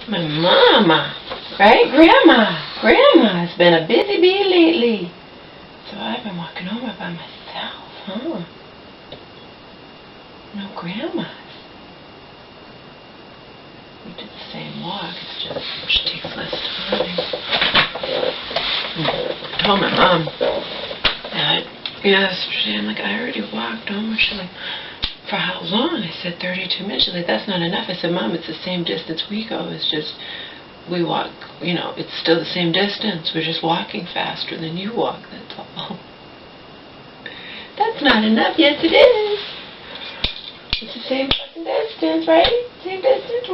My mama, right? Grandma's been a busy bee lately. So I've been walking over by myself, huh? No grandmas. We did the same walk, it's just she takes less time. I told my mom that yesterday, I'm like, I already walked home. She's like, for how long? I said 32 minutes. She's like, that's not enough. I said, Mom, it's the same distance we go. It's just we walk, it's still the same distance. We're just walking faster than you walk, that's all. That's not enough. Yes, it is. It's the same fucking distance, right? Same distance.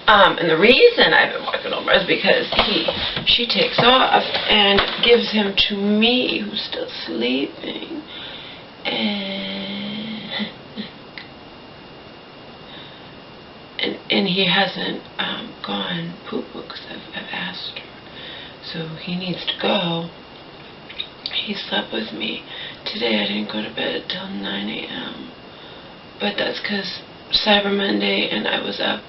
And the reason I've been walking over is because she takes off and gives him to me, who's still sleeping. And he hasn't gone poo-poo because I've asked her. So he needs to go. He slept with me. Today I didn't go to bed till 9 a.m. But that's because Cyber Monday and I was up.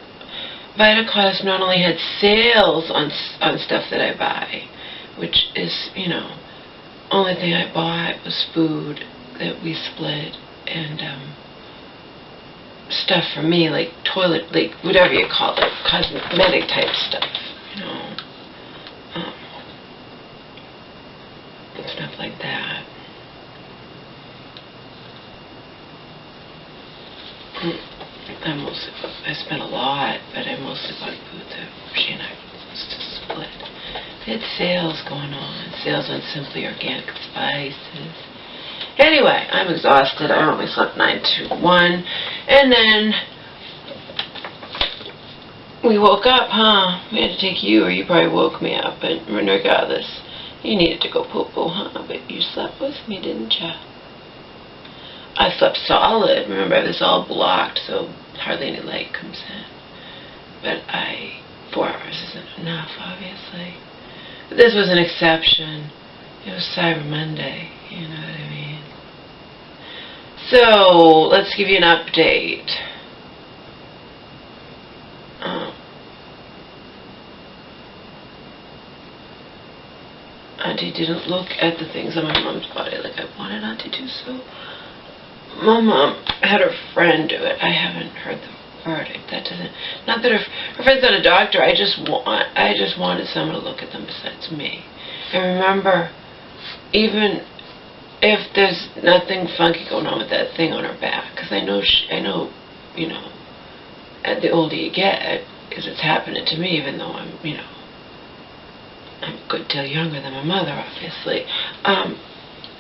VitaCost not only had sales on stuff that I buy, which is, only thing I bought was food that we split and stuff for me, like toilet, like whatever you call it, cosmetic type stuff, and stuff like that. I spent a lot, but I mostly bought food that she and I used to split. They had sales going on, sales on Simply Organic Spices. Anyway, I'm exhausted. I only slept 9 to 1. And then we woke up, huh? We had to take you, or you probably woke me up. But regardless, you needed to go poo-poo, huh? But you slept with me, didn't you? I slept solid. Remember, I was all blocked, so hardly any light comes in. But 4 hours isn't enough, obviously. But this was an exception. It was Cyber Monday, you know what I mean? So, let's give you an update. Auntie didn't look at the things on my mom's body like I wanted Auntie to, so my mom had her friend do it. I haven't heard the verdict. That doesn't, not that her friend's not a doctor, I just wanted someone to look at them besides me. And remember, even if there's nothing funky going on with that thing on her back, because I know, at the older you get, because it's happening to me, even though I'm, I'm a good deal younger than my mother, obviously.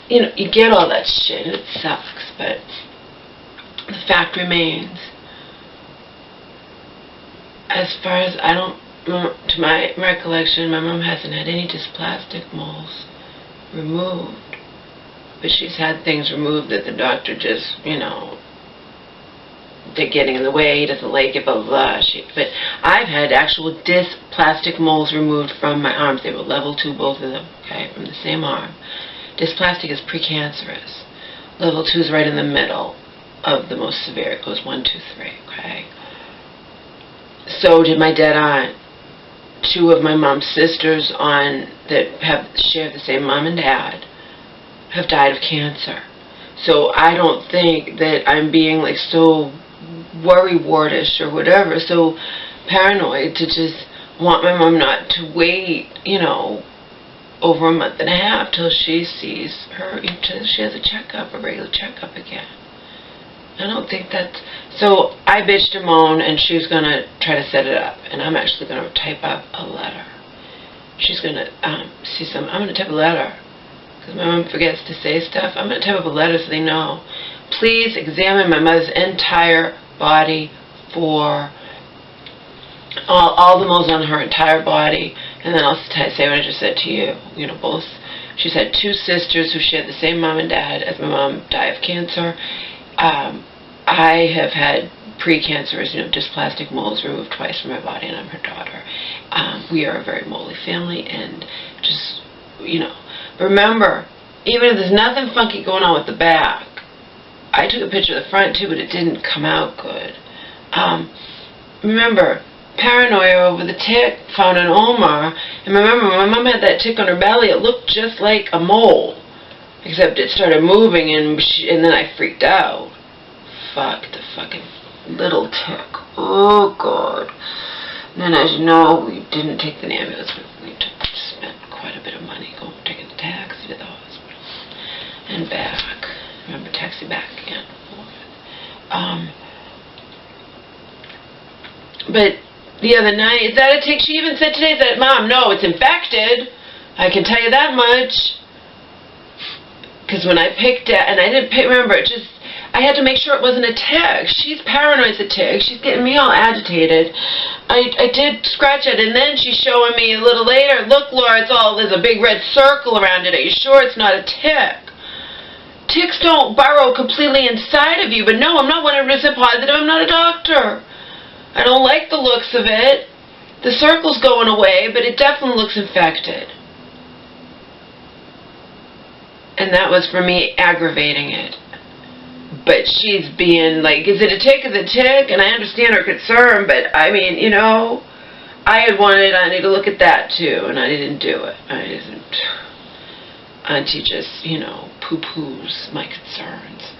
You get all that shit, and it sucks, but the fact remains, as far as to my recollection, my mom hasn't had any dysplastic moles removed. But she's had things removed that the doctor just, they're getting in the way, he doesn't like it, blah, blah, blah. But I've had actual dysplastic moles removed from my arms. They were level 2, both of them, okay, from the same arm. Dysplastic is precancerous. Level 2 is right in the middle of the most severe. It goes 1, 2, 3, okay? So did my dead aunt. 2 of my mom's sisters that have shared the same mom and dad have died of cancer. So I don't think that I'm being like so worry-wardish or whatever, so paranoid to just want my mom not to wait, over a month and a half till she sees her, until she has a regular checkup again. I don't think that's, so I bitched and moaned, and she's going to try to set it up, and I'm actually going to type up a letter. She's going to I'm going to type a letter. Because my mom forgets to say stuff, I'm going to type up a letter so they know. Please examine my mother's entire body for all the moles on her entire body, and then I'll say what I just said to you. Both. She's had 2 sisters who shared the same mom and dad as my mom die of cancer. I have had precancerous, dysplastic moles removed twice from my body, and I'm her daughter. We are a very moly family, and just, remember, even if there's nothing funky going on with the back, I took a picture of the front too, but it didn't come out good. Remember, paranoia over the tick found in Omar. And remember, when my mom had that tick on her belly, it looked just like a mole, except it started moving, and then I freaked out. Fuck, the fucking little tick. Oh, God. And then, as you know, we didn't take the ambulance. We spent quite a bit of money taking the taxi to the hospital and back. Remember, taxi back again. But the other night, is that a tick? She even said today that, Mom, no, it's infected. I can tell you that much. Because when I picked it, and I didn't remember, I had to make sure it wasn't a tick. She's paranoid as a tick. She's getting me all agitated. I did scratch it, and then she's showing me a little later, look, Laura, there's a big red circle around it. Are you sure it's not a tick? Ticks don't burrow completely inside of you, but no, I'm not 100% positive. I'm not a doctor. I don't like the looks of it. The circle's going away, but it definitely looks infected. And that was for me aggravating it. But she's being like, is it a tick? Is it a tick? And I understand her concern, but I mean, you know, I need to look at that too, and I didn't do it. Auntie just, you know, poo-poos my concerns.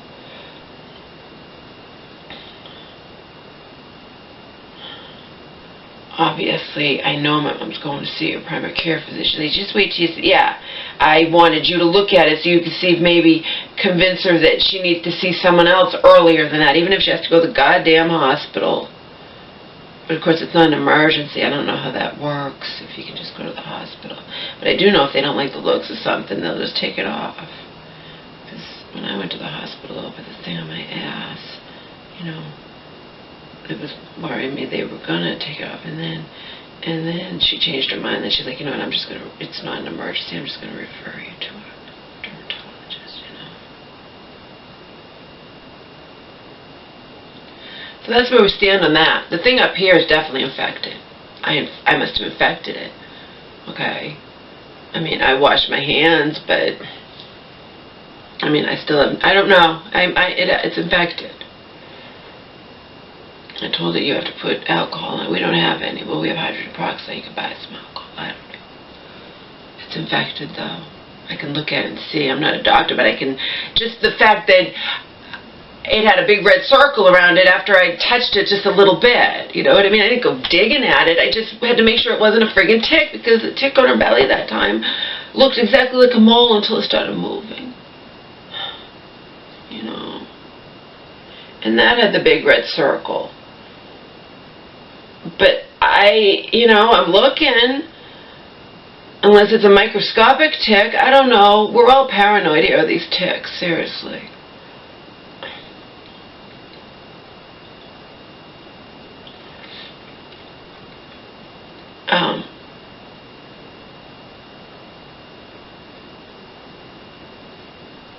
Obviously, I know my mom's going to see her primary care physician. They just wait till you see, yeah, I wanted you to look at it so you could see, maybe convince her that she needs to see someone else earlier than that, even if she has to go to the goddamn hospital. But of course, it's not an emergency. I don't know how that works, if you can just go to the hospital. But I do know if they don't like the looks of something, they'll just take it off. Because when I went to the hospital over the thing on my ass, you know, it was worrying me they were gonna take it off, and then she changed her mind, and she's like, you know what, it's not an emergency, I'm just gonna refer you to a dermatologist, you know. So that's where we stand on that. The thing up here is definitely infected. I must have infected it. Okay. I mean, I washed my hands, but I mean, I don't know. It's infected. I told her you have to put alcohol in it. We don't have any. Well, we have hydrogen peroxide. You can buy some alcohol. I don't know. It's infected, though. I can look at it and see. I'm not a doctor, but I can. Just the fact that it had a big red circle around it after I touched it just a little bit. You know what I mean? I didn't go digging at it. I just had to make sure it wasn't a friggin' tick, because the tick on her belly that time looked exactly like a mole until it started moving. You know. And that had the big red circle. But I'm looking, unless it's a microscopic tick, I don't know. We're all paranoid here, these ticks, seriously.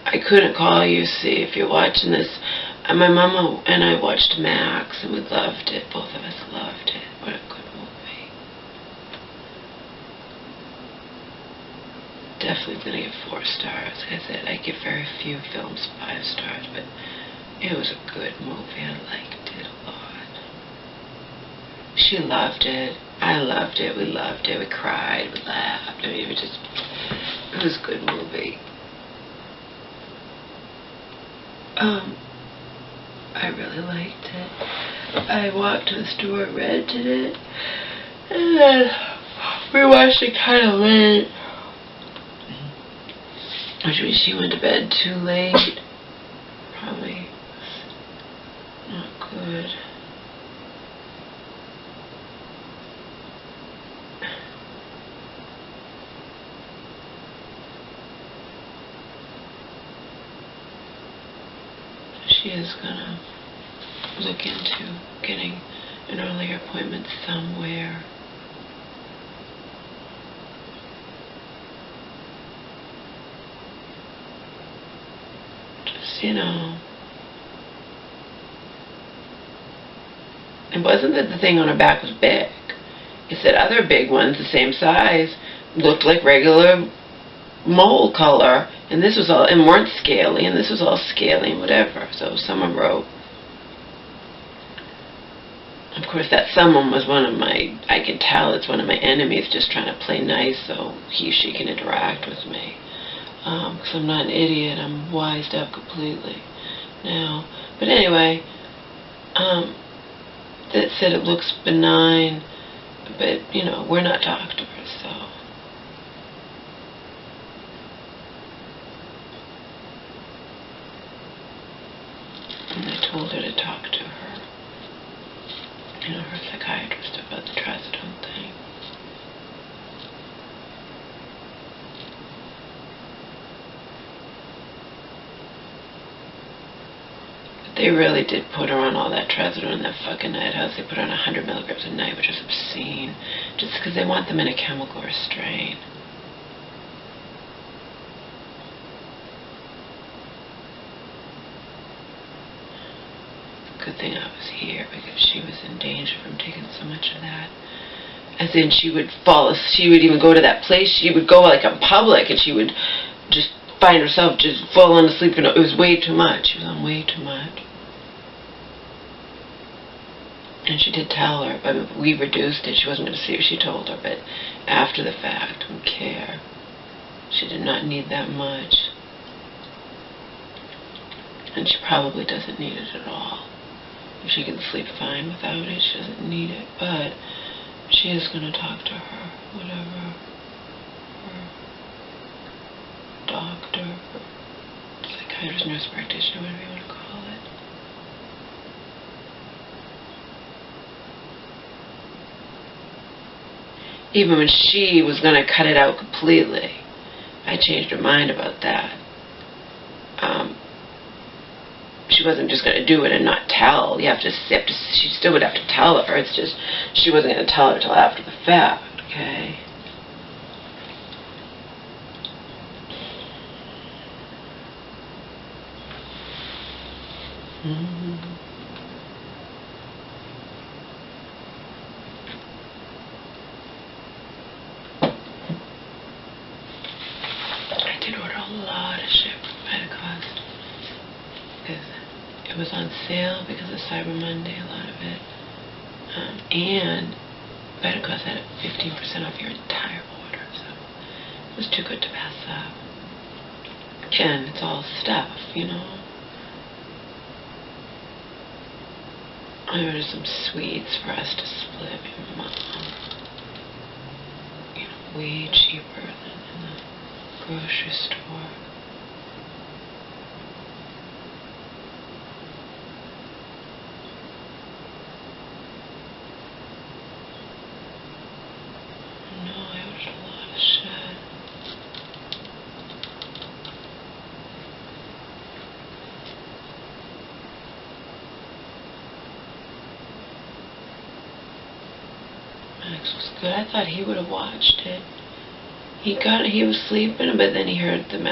I couldn't call you, see, if you're watching this. My mama and I watched Max, and we loved it. Both of us loved it. What a good movie. Definitely going to give 4 stars. Like I said, I give very few films 5 stars, but it was a good movie. I liked it a lot. She loved it. I loved it. We loved it. We cried. We laughed. I mean, it was a good movie. I really liked it. I walked to the store, rented it, and then we watched it kind of late. Which means she went to bed too late. Probably not good. She is gonna look into getting an earlier appointment somewhere. Just, you know. It wasn't that the thing on her back was big. It's that other big ones, the same size, looked like regular mole color. And this was all, and weren't scaly, and this was all scaly and whatever. So someone wrote, Of course, that someone was one of my, I can tell it's one of my enemies just trying to play nice so she can interact with me. Because I'm not an idiot, I'm wised up completely now. But anyway, that said it looks benign, but, you know, we're not doctors, so. And I told her to talk to her, you know, her psychiatrist about the trazodone thing. They really did put her on all that trazodone in that fucking night house. They put her on 100 milligrams a night, which is obscene, just because they want them in a chemical restraint. Good thing I was here, because she was in danger from taking so much of that. As in, she would even go to that place, she would go like in public, and she would just find herself just falling asleep, and it was way too much. She was on way too much. And she did tell her, but we reduced it. She wasn't going to see it. She told her, but after the fact, who cared? She did not need that much. And she probably doesn't need it at all. If she can sleep fine without it, she doesn't need it. But she is going to talk to her, whatever, her doctor, her psychiatrist, nurse practitioner, whatever you want to call it. Even when she was going to cut it out completely, I changed her mind about that. She wasn't just going to do it and not tell. She still would have to tell her. It's just she wasn't going to tell her till after the fact, okay? I did order a lot of shit from Pentecost. It was on sale because of Cyber Monday, a lot of it. And Pentecost had 15% off your entire order, so it was too good to pass up. And it's all stuff, you know. I ordered some sweets for us to split with my mom. You know, way cheaper than in the grocery store. Max was good. I thought he would have watched it. He was sleeping, but then he heard the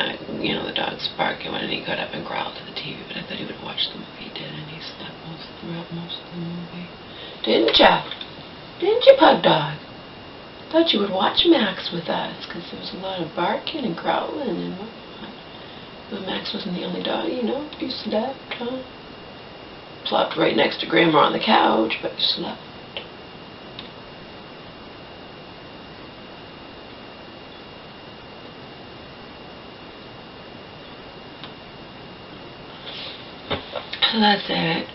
dogs barking and he got up and growled to the TV. But I thought he would have watched the movie. He didn't. He slept throughout most of the movie. Didn't ya? Didn't you, pug dog? Thought you would watch Max with us, because there was a lot of barking and growling and whatnot. But Max wasn't the only dog, you know. He slept, huh? Plopped right next to Grandma on the couch, but he slept. So that's it.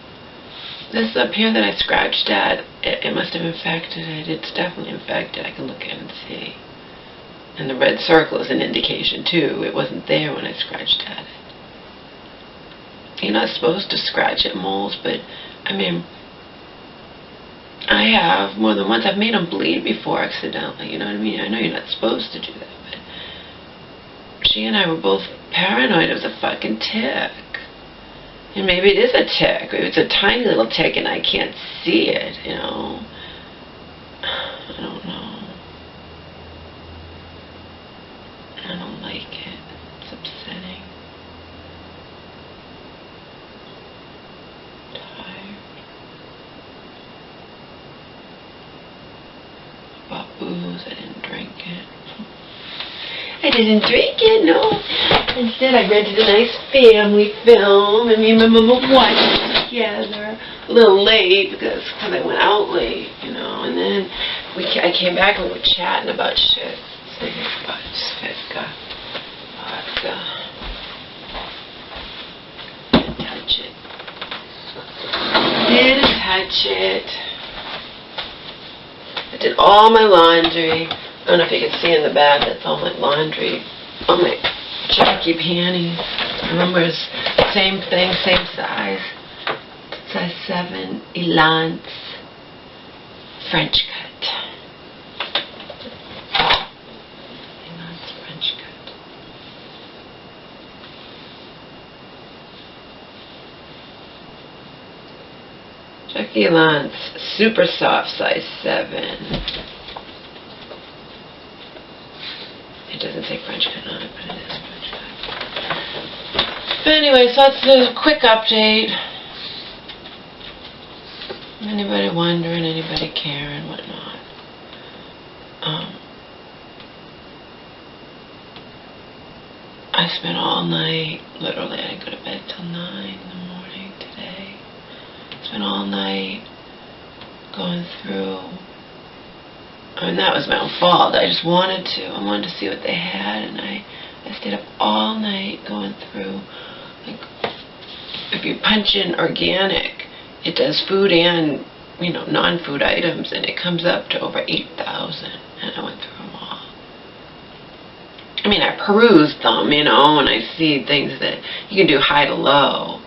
This up here that I scratched at, it must have infected it. It's definitely infected. I can look at it and see. And the red circle is an indication too. It wasn't there when I scratched at it. You're not supposed to scratch at moles, but I mean, I have more than once. I've made them bleed before accidentally, you know what I mean? I know you're not supposed to do that, but she and I were both paranoid it was a fucking tick. And maybe it is a tick. Maybe it's a tiny little tick and I can't see it, you know. I don't know. I don't like it. It's upsetting. Tired. I bought booze. I didn't drink it. I didn't drink it, no. Instead, I rented a nice family film, and me and my mama watched it together. a little late because I went out late, you know, and then I came back and we were chatting about shit. Touch it. Didn't touch it. I did all my laundry. I don't know if you can see in the back, that's all my laundry. All my jockey panties. Remember, it's same thing, same size. Size 7, Elance, French cut. Elance French cut. Jockey Elance, super soft, size 7. It doesn't say French cut on it, but it is French cut. But anyway, so that's a quick update. Anybody wondering, anybody caring, whatnot. I spent all night, literally I didn't go to bed till 9 in the morning today. Spent all night going through. I mean, that was my own fault. I just wanted to. I wanted to see what they had, and I stayed up all night going through. Like, if you punch in organic, it does food and, you know, non-food items, and it comes up to over 8,000, and I went through them all. I mean, I perused them, you know, and I see things that you can do high to low.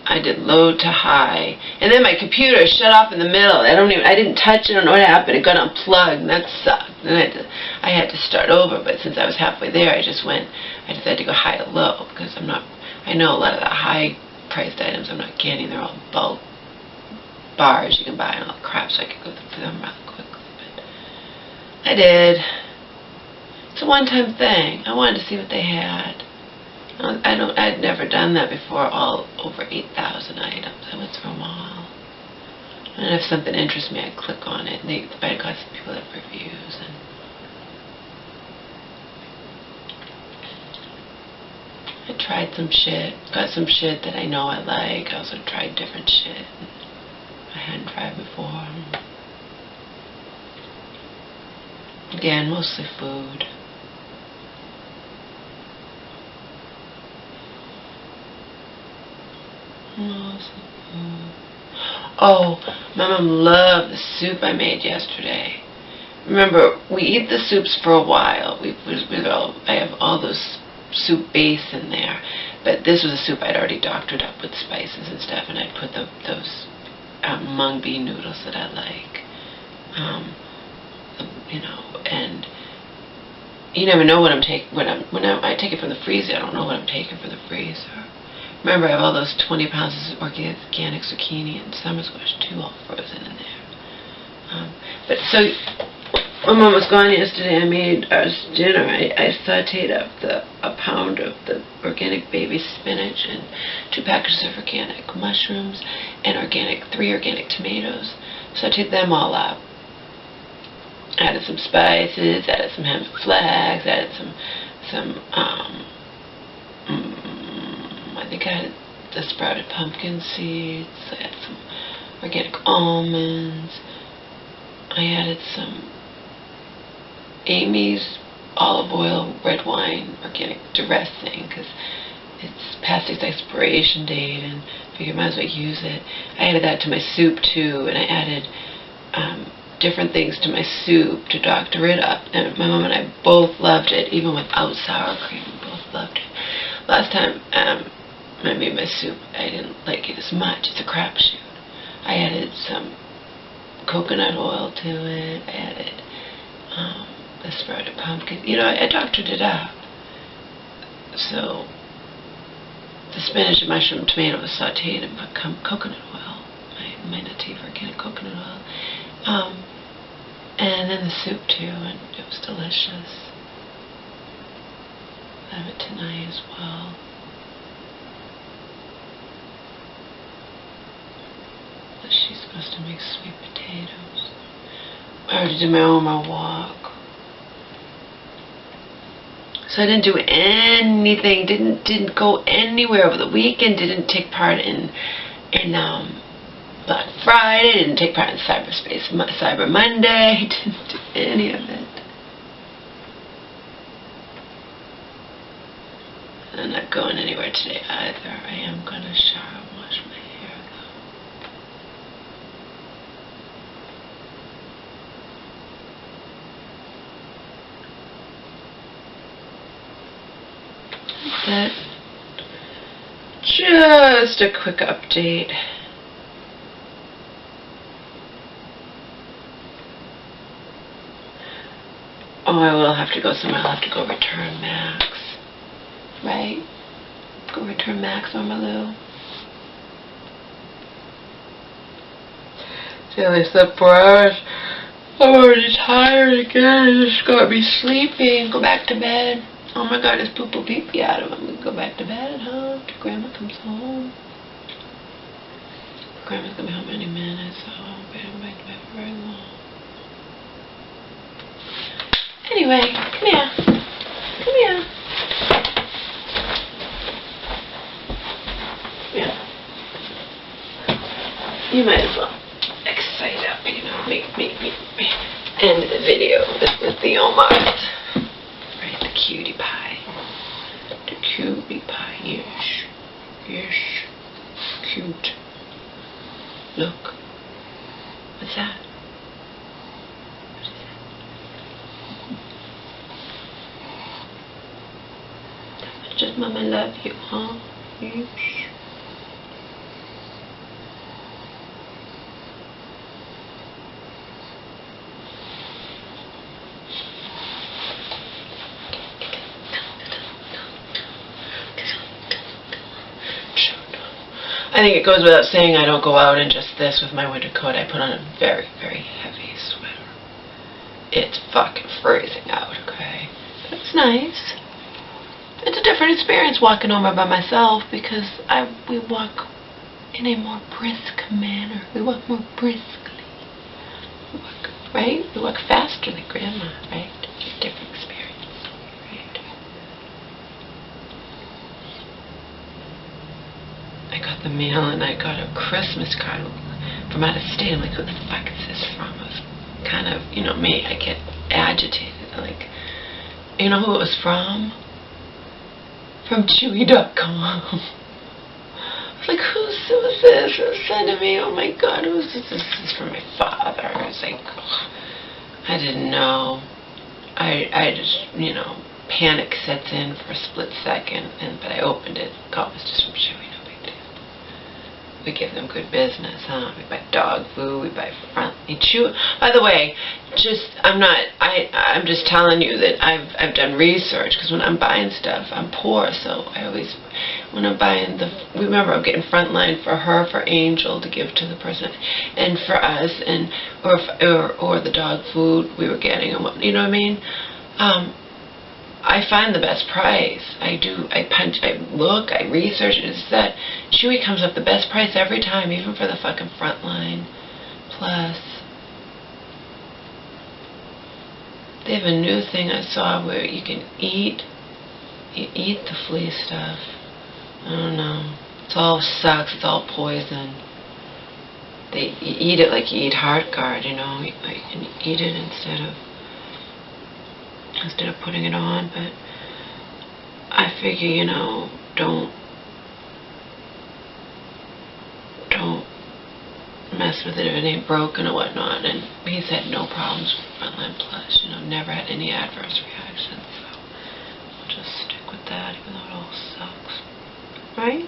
I did low to high, and then my computer shut off in the middle. I didn't touch it. I don't know what happened. It got unplugged, and that sucked. And I had to start over, but since I was halfway there, I decided to go high to low, because I know a lot of the high-priced items I'm not getting. They're all bulk bars you can buy and all the crap, so I could go through them rather quickly. But I did. It's a one-time thing. I wanted to see what they had. I'd never done that before. All over 8,000 items. I went through them all. And if something interests me, I click on it. And I got some people that have reviews, and I tried some shit. Got some shit that I know I like. I also tried different shit I hadn't tried before. Again, mostly food. Mostly food. Oh, my mom loved the soup I made yesterday. Remember, we eat the soups for a while. I have all those soup base in there, but this was a soup I'd already doctored up with spices and stuff, and I'd put those mung bean noodles that I like, you know, and you never know what I'm taking. When I take it from the freezer, I don't know what I'm taking from the freezer. Remember, I have all those 20 pounds of organic zucchini and summer squash, too, all frozen in there. But so, when Mom was gone yesterday, I made our dinner. I sauteed up a pound of the organic baby spinach and 2 packages of organic mushrooms and 3 organic tomatoes. Sauteed them all up. Added some spices, added some hemp flags, added some I think I had the sprouted pumpkin seeds, I had some organic almonds, I added some Amy's olive oil, red wine, organic dressing, because it's past its expiration date, and I figured I might as well use it. I added that to my soup too, and I added different things to my soup to doctor it up, and my mom and I both loved it, even without sour cream. We both loved it. Last time I made my soup, I didn't like it as much. It's a crapshoot. I added some coconut oil to it. I added the sprouted pumpkin. You know, I doctored it up. So the spinach and mushroom and tomato was sauteed and put coconut oil, my native organic coconut oil. And then the soup too, and it was delicious. I have it tonight as well. She's supposed to make sweet potatoes. I already did my Omar walk. So I didn't do anything, didn't go anywhere over the weekend, didn't take part in Black Friday, didn't take part in Cyber Monday, didn't do any of it. I'm not going anywhere today either. I am going to shower and wash my hair though. That's it. Just a quick update. Oh, I will have to go somewhere. I'll have to go return Max. Right? Go return Max on my Lou. See, I slept 4 hours. I'm already tired again. I just gotta be sleeping. Go back to bed. Oh my god, it's poo-poo pee-pee out of him. We go back to bed, huh? Till Grandma comes home. Grandma's gonna be home any minute, so I won't be back to bed for very long. Anyway, come here. Come here. Yeah. You might as well excite up, you know, make end the video with the Omars. Right, the cutie pie. The cutie pie, yes. Yes. Cute. Look. What's that? What is that? That much does Mama love you, huh? Yes. I think it goes without saying I don't go out in just this with my winter coat. I put on a very, very heavy sweater. It's fucking freezing out, okay? But it's nice. It's a different experience walking Omar by myself because we walk in a more brisk manner. We walk more briskly. We walk, right? We walk faster than Grandma, right? It's a different experience, right? I got the mail and I got a Christmas card from out of state. I'm like, who the fuck is this from? I was kind of, you know me, I get agitated. Like, you know who it was from? From Chewy.com. I was like, who's this? Who's sending me? Oh my god, who's this? This is from my father. I was like, ugh. I didn't know. I just, you know, panic sets in for a split second, but I opened it. God, it was just from Chewy. We give them good business, huh? We buy dog food, we buy front. By the way, I'm just telling you that I've done research, because when I'm buying stuff, I'm poor, so I always, when I'm buying remember I'm getting Frontline for her, for Angel to give to the person, and for us, and or the dog food we were getting, and what, you know what I mean? I find the best price. I look, I research, it's that Chewy comes up the best price every time, even for the fucking Frontline. Plus, they have a new thing I saw where you can eat the flea stuff. I don't know. It all sucks, it's all poison. You eat it like you eat Heartgard, you know, you can eat it instead of putting it on, but I figure, you know, don't mess with it if it ain't broken or whatnot. And he's had no problems with Frontline Plus, you know, never had any adverse reactions, so I'll just stick with that even though it all sucks, right?